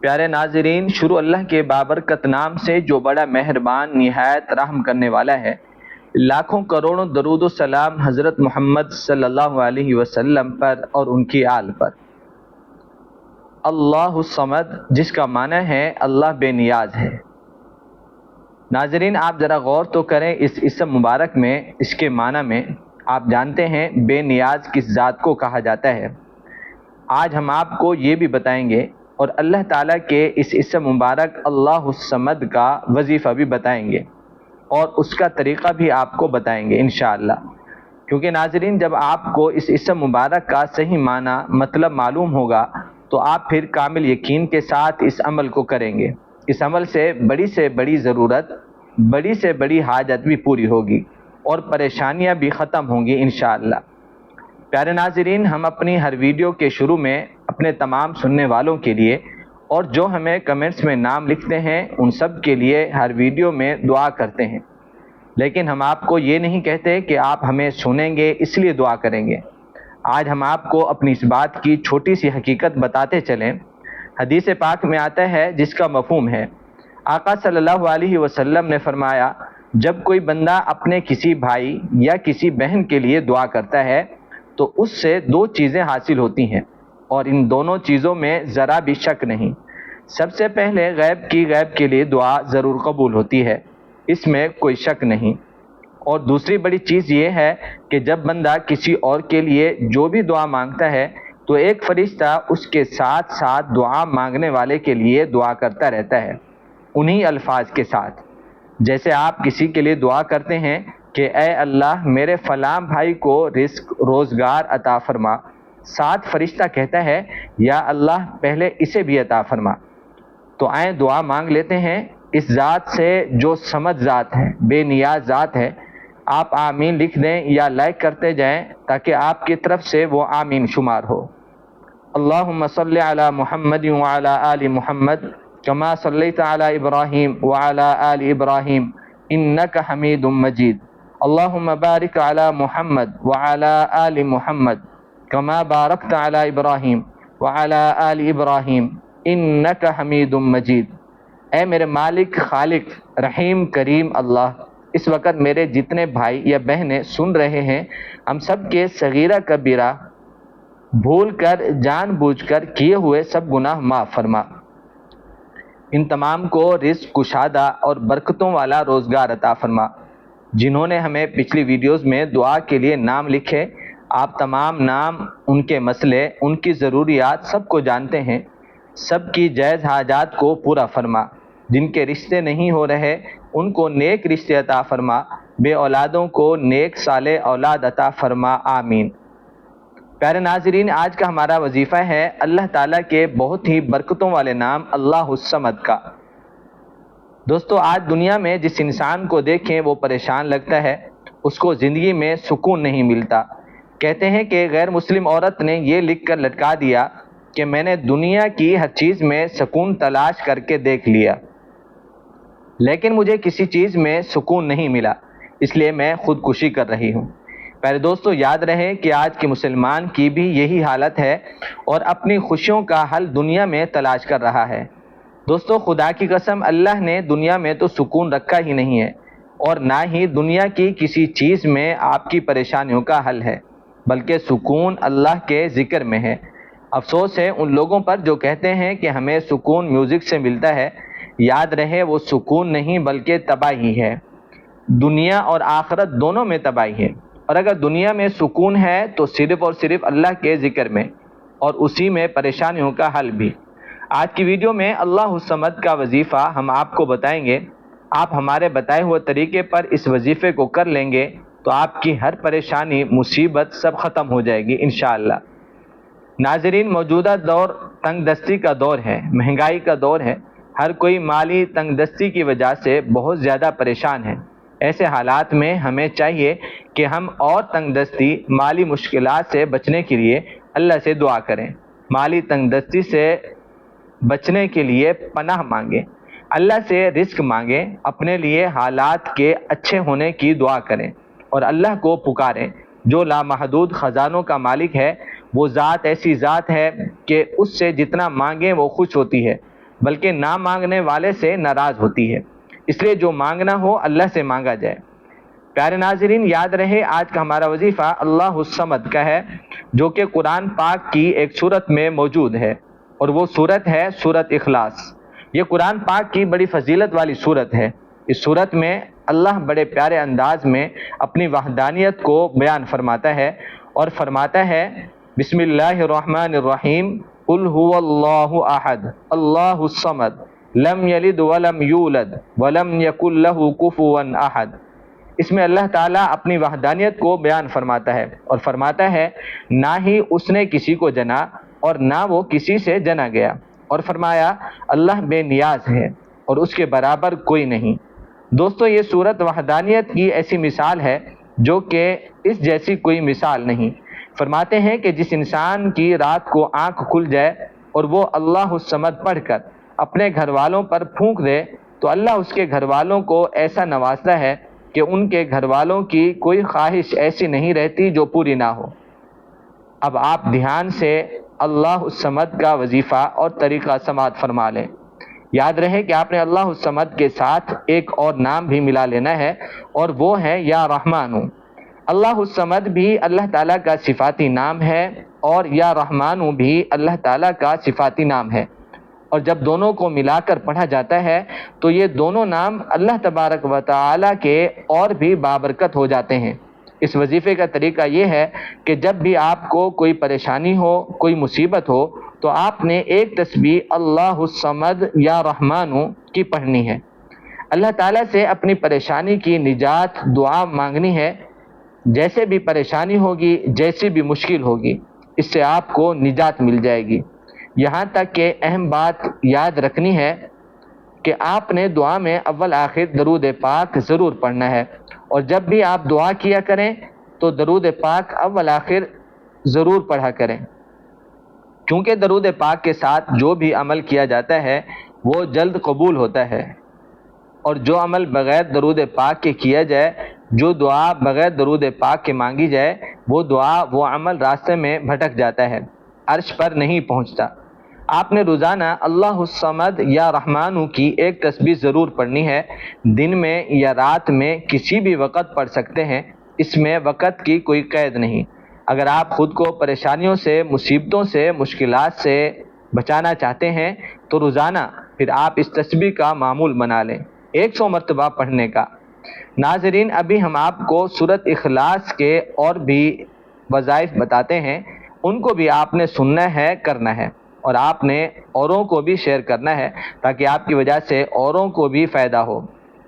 پیارے ناظرین، شروع اللہ کے بابرکت نام سے جو بڑا مہربان نہایت رحم کرنے والا ہے۔ لاکھوں کروڑوں درود و سلام حضرت محمد صلی اللہ علیہ وسلم پر اور ان کی آل پر۔ اللہ الصمد، جس کا معنی ہے اللہ بے نیاز ہے۔ ناظرین، آپ ذرا غور تو کریں اس اسم مبارک میں، اس کے معنی میں۔ آپ جانتے ہیں بے نیاز کس ذات کو کہا جاتا ہے۔ آج ہم آپ کو یہ بھی بتائیں گے اور اللہ تعالیٰ کے اس اسم مبارک اللہ الصمد کا وظیفہ بھی بتائیں گے اور اس کا طریقہ بھی آپ کو بتائیں گے انشاءاللہ۔ کیونکہ ناظرین، جب آپ کو اس اسم مبارک کا صحیح معنی مطلب معلوم ہوگا تو آپ پھر کامل یقین کے ساتھ اس عمل کو کریں گے۔ اس عمل سے بڑی ضرورت، بڑی سے بڑی حاجت بھی پوری ہوگی اور پریشانیاں بھی ختم ہوں گی انشاءاللہ۔ پیارے ناظرین، ہم اپنی ہر ویڈیو کے شروع میں اپنے تمام سننے والوں کے لیے اور جو ہمیں کمنٹس میں نام لکھتے ہیں ان سب کے لیے ہر ویڈیو میں دعا کرتے ہیں، لیکن ہم آپ کو یہ نہیں کہتے کہ آپ ہمیں سنیں گے اس لیے دعا کریں گے۔ آج ہم آپ کو اپنی اس بات کی چھوٹی سی حقیقت بتاتے چلیں۔ حدیث پاک میں آتا ہے جس کا مفہوم ہے، آقا صلی اللہ علیہ وسلم نے فرمایا، جب کوئی بندہ اپنے کسی بھائی یا کسی بہن کے لیے دعا کرتا ہے تو اس سے دو چیزیں حاصل ہوتی ہیں اور ان دونوں چیزوں میں ذرا بھی شک نہیں۔ سب سے پہلے غیب کے لیے دعا ضرور قبول ہوتی ہے، اس میں کوئی شک نہیں۔ اور دوسری بڑی چیز یہ ہے کہ جب بندہ کسی اور کے لیے جو بھی دعا مانگتا ہے تو ایک فرشتہ اس کے ساتھ ساتھ دعا مانگنے والے کے لیے دعا کرتا رہتا ہے، انہی الفاظ کے ساتھ۔ جیسے آپ کسی کے لیے دعا کرتے ہیں کہ اے اللہ میرے فلاں بھائی کو رزق روزگار عطا فرما، ساتھ فرشتہ کہتا ہے یا اللہ پہلے اسے بھی عطا فرما۔ تو آئیں دعا مانگ لیتے ہیں اس ذات سے جو صمد ذات ہے، بے نیاز ذات ہے۔ آپ آمین لکھ دیں یا لائک کرتے جائیں تاکہ آپ کی طرف سے وہ آمین شمار ہو۔ اللہم صلی علی محمد وعلی آل محمد کما صلیت علی ابراہیم وعلی آل ابراہیم انک حمید مجید۔ اللہم بارک علی محمد وعلی آل محمد کما بارکت علی ابراہیم وعلی آل ابراہیم انک حمید مجید۔ اے میرے مالک، خالق، رحیم، کریم اللہ، اس وقت میرے جتنے بھائی یا بہنیں سن رہے ہیں، ہم سب کے صغیرہ کبیرہ بھول کر جان بوجھ کر کیے ہوئے سب گناہ معاف فرما۔ ان تمام کو رزق کشادہ اور برکتوں والا روزگار عطا فرما۔ جنہوں نے ہمیں پچھلی ویڈیوز میں دعا کے لیے نام لکھے، آپ تمام نام، ان کے مسئلے، ان کی ضروریات سب کو جانتے ہیں۔ سب کی جائز حاجات کو پورا فرما۔ جن کے رشتے نہیں ہو رہے ان کو نیک رشتے عطا فرما، بے اولادوں کو نیک صالح اولاد عطا فرما، آمین۔ پیارے ناظرین، آج کا ہمارا وظیفہ ہے اللہ تعالیٰ کے بہت ہی برکتوں والے نام اللہ الصمد کا۔ دوستو، آج دنیا میں جس انسان کو دیکھیں وہ پریشان لگتا ہے، اس کو زندگی میں سکون نہیں ملتا۔ کہتے ہیں کہ غیر مسلم عورت نے یہ لکھ کر لٹکا دیا کہ میں نے دنیا کی ہر چیز میں سکون تلاش کر کے دیکھ لیا، لیکن مجھے کسی چیز میں سکون نہیں ملا، اس لیے میں خودکشی کر رہی ہوں۔ پیارے دوستو، یاد رہے کہ آج کے مسلمان کی بھی یہی حالت ہے اور اپنی خوشیوں کا حل دنیا میں تلاش کر رہا ہے۔ دوستو، خدا کی قسم، اللہ نے دنیا میں تو سکون رکھا ہی نہیں ہے اور نہ ہی دنیا کی کسی چیز میں آپ کی پریشانیوں کا حل ہے، بلکہ سکون اللہ کے ذکر میں ہے۔ افسوس ہے ان لوگوں پر جو کہتے ہیں کہ ہمیں سکون میوزک سے ملتا ہے۔ یاد رہے وہ سکون نہیں بلکہ تباہی ہے۔ دنیا اور آخرت دونوں میں تباہی ہے، اور اگر دنیا میں سکون ہے تو صرف اور صرف اللہ کے ذکر میں اور اسی میں پریشانیوں کا حل بھی۔ آج کی ویڈیو میں اللہ الصمد کا وظیفہ ہم آپ کو بتائیں گے۔ آپ ہمارے بتائے ہوئے طریقے پر اس وظیفے کو کر لیں گے تو آپ کی ہر پریشانی، مصیبت سب ختم ہو جائے گی انشاءاللہ۔ ناظرین، موجودہ دور تنگ دستی کا دور ہے، مہنگائی کا دور ہے۔ ہر کوئی مالی تنگ دستی کی وجہ سے بہت زیادہ پریشان ہے۔ ایسے حالات میں ہمیں چاہیے کہ ہم اور تنگ دستی، مالی مشکلات سے بچنے کے لیے اللہ سے دعا کریں۔ مالی تنگ دستی سے بچنے کے لیے پناہ مانگیں، اللہ سے رزق مانگیں، اپنے لیے حالات کے اچھے ہونے کی دعا کریں اور اللہ کو پکاریں جو لامحدود خزانوں کا مالک ہے۔ وہ ذات ایسی ذات ہے کہ اس سے جتنا مانگیں وہ خوش ہوتی ہے۔ بلکہ نہ مانگنے والے سے ناراض ہوتی ہے، اس لیے جو مانگنا ہو اللہ سے مانگا جائے۔ پیارے ناظرین، یاد رہے آج کا ہمارا وظیفہ اللہ الصمد کا ہے، جو کہ قرآن پاک کی ایک سورت میں موجود ہے، اور وہ سورت ہے سورت اخلاص۔ یہ قرآن پاک کی بڑی فضیلت والی سورت ہے۔ اس سورت میں اللہ بڑے پیارے انداز میں اپنی وحدانیت کو بیان فرماتا ہے، اور فرماتا ہے بسم اللہ الرحمن الرحیم، قل هو اللہ احد اللہ الصمد لم یلد ولم یولد ولم یکن لہ کفوا احد۔ اس میں اللہ تعالیٰ اپنی وحدانیت کو بیان فرماتا ہے، اور فرماتا ہے نہ ہی اس نے کسی کو جنا اور نہ وہ کسی سے جنا گیا، اور فرمایا اللہ بے نیاز ہے اور اس کے برابر کوئی نہیں۔ دوستو، یہ سورت وحدانیت کی ایسی مثال ہے جو کہ اس جیسی کوئی مثال نہیں۔ فرماتے ہیں کہ جس انسان کی رات کو آنکھ کھل جائے اور وہ اللہ الصمد پڑھ کر اپنے گھر والوں پر پھونک دے تو اللہ اس کے گھر والوں کو ایسا نوازتا ہے کہ ان کے گھر والوں کی کوئی خواہش ایسی نہیں رہتی جو پوری نہ ہو۔ اب آپ دھیان سے اللہ الصمد کا وظیفہ اور طریقہ سماعت فرما لیں۔ یاد رہے کہ آپ نے اللہ الصمد کے ساتھ ایک اور نام بھی ملا لینا ہے، اور وہ ہے یا رحمانو۔ اللہ الصمد بھی اللہ تعالیٰ کا صفاتی نام ہے، اور یا رحمانو بھی اللہ تعالیٰ کا صفاتی نام ہے، اور جب دونوں کو ملا کر پڑھا جاتا ہے تو یہ دونوں نام اللہ تبارک و تعالیٰ کے اور بھی بابرکت ہو جاتے ہیں۔ اس وظیفے کا طریقہ یہ ہے کہ جب بھی آپ کو کوئی پریشانی ہو، کوئی مصیبت ہو، تو آپ نے ایک تسبیح اللہ الصمد یا رحمانو کی پڑھنی ہے۔ اللہ تعالیٰ سے اپنی پریشانی کی نجات دعا مانگنی ہے۔ جیسے بھی پریشانی ہوگی، جیسی بھی مشکل ہوگی، اس سے آپ کو نجات مل جائے گی۔ یہاں تک کہ اہم بات یاد رکھنی ہے کہ آپ نے دعا میں اول آخر درود پاک ضرور پڑھنا ہے، اور جب بھی آپ دعا کیا کریں تو درود پاک اول آخر ضرور پڑھا کریں، کیونکہ درود پاک کے ساتھ جو بھی عمل کیا جاتا ہے وہ جلد قبول ہوتا ہے، اور جو عمل بغیر درود پاک کے کیا جائے، جو دعا بغیر درود پاک کے مانگی جائے، وہ دعا وہ عمل راستے میں بھٹک جاتا ہے، عرش پر نہیں پہنچتا۔ آپ نے روزانہ اللہ الصمد یا رحمانو کی ایک تسبیح ضرور پڑھنی ہے۔ دن میں یا رات میں کسی بھی وقت پڑھ سکتے ہیں، اس میں وقت کی کوئی قید نہیں۔ اگر آپ خود کو پریشانیوں سے، مصیبتوں سے، مشکلات سے بچانا چاہتے ہیں تو روزانہ پھر آپ اس تسبیح کا معمول بنا لیں، 100 مرتبہ پڑھنے کا۔ ناظرین، ابھی ہم آپ کو سورت اخلاص کے اور بھی وظائف بتاتے ہیں، ان کو بھی آپ نے سننا ہے، کرنا ہے، اور آپ نے اوروں کو بھی شیئر کرنا ہے تاکہ آپ کی وجہ سے اوروں کو بھی فائدہ ہو۔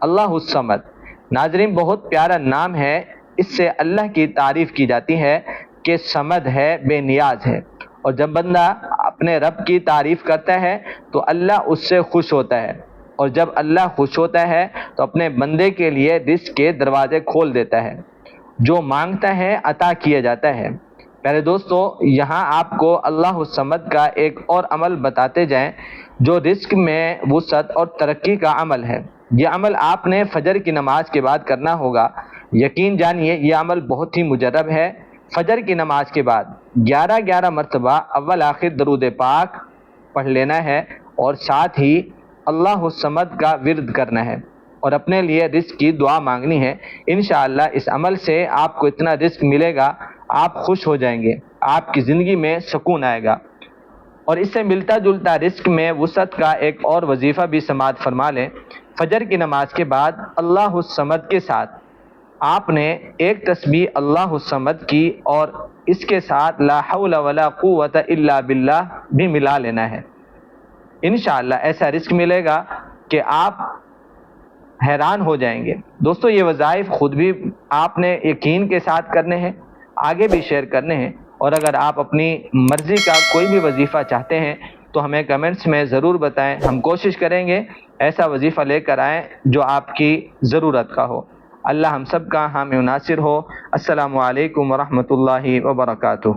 اللہ الصمد، ناظرین، بہت پیارا نام ہے۔ اس سے اللہ کی تعریف کی جاتی ہے کہ صمد ہے، بے نیاز ہے، اور جب بندہ اپنے رب کی تعریف کرتا ہے تو اللہ اس سے خوش ہوتا ہے، اور جب اللہ خوش ہوتا ہے تو اپنے بندے کے لیے رزق کے دروازے کھول دیتا ہے، جو مانگتا ہے عطا کیا جاتا ہے۔ پیارے دوستو، یہاں آپ کو اللہ الصمد کا ایک اور عمل بتاتے جائیں جو رزق میں وسعت اور ترقی کا عمل ہے۔ یہ عمل آپ نے فجر کی نماز کے بعد کرنا ہوگا۔ یقین جانیے یہ عمل بہت ہی مجرب ہے۔ فجر کی نماز کے بعد 11 مرتبہ اول آخر درود پاک پڑھ لینا ہے، اور ساتھ ہی اللہ الصمد کا ورد کرنا ہے، اور اپنے لیے رزق کی دعا مانگنی ہے۔ انشاءاللہ اس عمل سے آپ کو اتنا رزق ملے گا، آپ خوش ہو جائیں گے، آپ کی زندگی میں سکون آئے گا۔ اور اس سے ملتا جلتا رزق میں وسعت کا ایک اور وظیفہ بھی سماعت فرما لیں۔ فجر کی نماز کے بعد اللہ الصمد کے ساتھ آپ نے ایک تسبیح اللہ الصمد کی، اور اس کے ساتھ لا حول ولا قوت الا باللہ بھی ملا لینا ہے۔ انشاءاللہ ایسا رزق ملے گا کہ آپ حیران ہو جائیں گے۔ دوستو، یہ وظائف خود بھی آپ نے یقین کے ساتھ کرنے ہیں، آگے بھی شیئر کرنے ہیں، اور اگر آپ اپنی مرضی کا کوئی بھی وظیفہ چاہتے ہیں تو ہمیں کمنٹس میں ضرور بتائیں۔ ہم کوشش کریں گے ایسا وظیفہ لے کر آئیں جو آپ کی ضرورت کا ہو۔ اللہ ہم سب کا حامی و ناصر ہو۔ السلام علیکم ورحمۃ اللہ وبرکاتہ۔